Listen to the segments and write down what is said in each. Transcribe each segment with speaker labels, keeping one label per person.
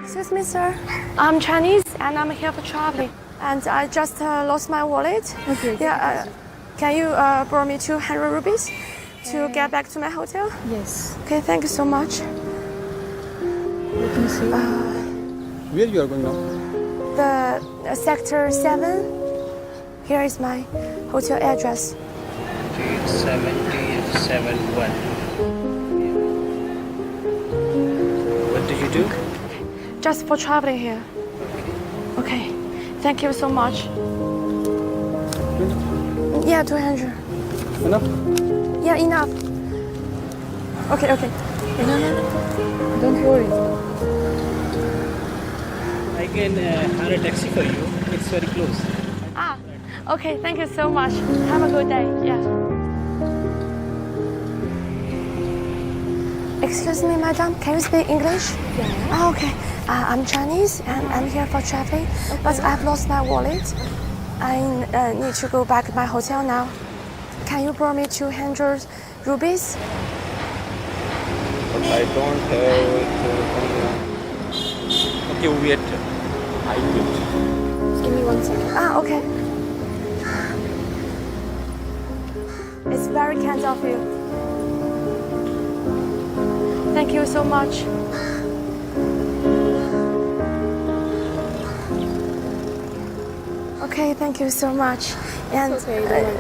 Speaker 1: Excuse me, sir. I'm Chinese and I'm here for traveling. And I just lost my wallet.
Speaker 2: Okay.
Speaker 1: Yeah. Can you borrow me 200 rupees to get back to my hotel?
Speaker 2: Yes.
Speaker 1: Okay, thank you so much.
Speaker 2: Let me see.
Speaker 3: Where you are going now?
Speaker 1: The sector 7. Here is my hotel address.
Speaker 4: 7071. What did you do?
Speaker 1: Just for traveling here. Okay. Thank you so much. Yeah, 200.
Speaker 3: Enough?
Speaker 1: Yeah, enough. Okay.
Speaker 2: No. Don't worry.
Speaker 4: I can hire a taxi for you. It's very close.
Speaker 1: Okay, thank you so much. Have a good day. Yeah. Excuse me, madam. Can you speak English?
Speaker 2: Yeah.
Speaker 1: Okay. I'm Chinese and I'm here for traveling, but I've lost my wallet. I need to go back to my hotel now. Can you borrow me 200 rupees?
Speaker 3: But I don't have it. Okay, wait. I will.
Speaker 2: Give me 1 second.
Speaker 1: Okay. It's very kind of you. Thank you so much. Okay, thank you so much. And
Speaker 2: It's okay, don't worry.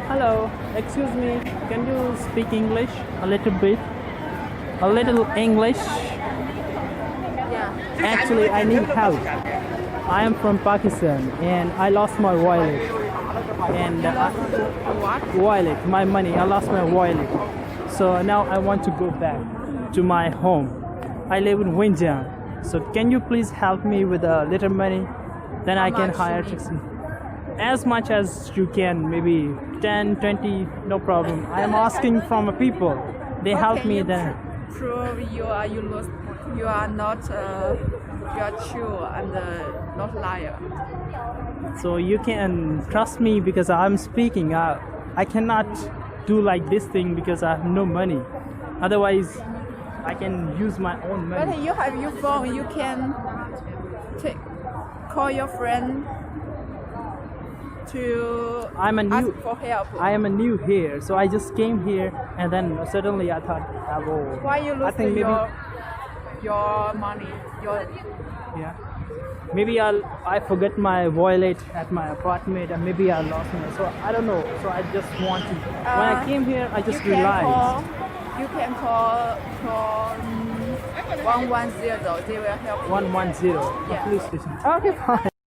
Speaker 5: Hello, excuse me, can you speak English a little bit? A little English?
Speaker 2: Yeah.
Speaker 5: Actually, I need help. I am from Pakistan and I lost my wallet. And wallet, my money, I lost my wallet. So now I want to go back to my home. I live in Winjiang. So can you please help me with a little money? Then I can hire taxi. As much as you can, maybe 10, 20, no problem. I am asking from people. They help me then.
Speaker 6: Prove you are not you are true and not liar.
Speaker 5: So you can trust me because I'm speaking. I cannot do like this thing because I have no money. Otherwise, I can use my own money.
Speaker 6: But you have your phone. You can call your friend to ask for help.
Speaker 5: I am a new here, so I just came here and then suddenly I thought,
Speaker 6: Why you
Speaker 5: I
Speaker 6: lose
Speaker 5: think maybe
Speaker 6: your money?
Speaker 5: yeah, maybe I forget my wallet at my apartment and maybe I lost it. So I don't know. So I just want to. When I came here, I just realized.
Speaker 6: You can call 110. They will help you.
Speaker 5: 110.
Speaker 6: Yeah.
Speaker 5: Police station. Okay, fine.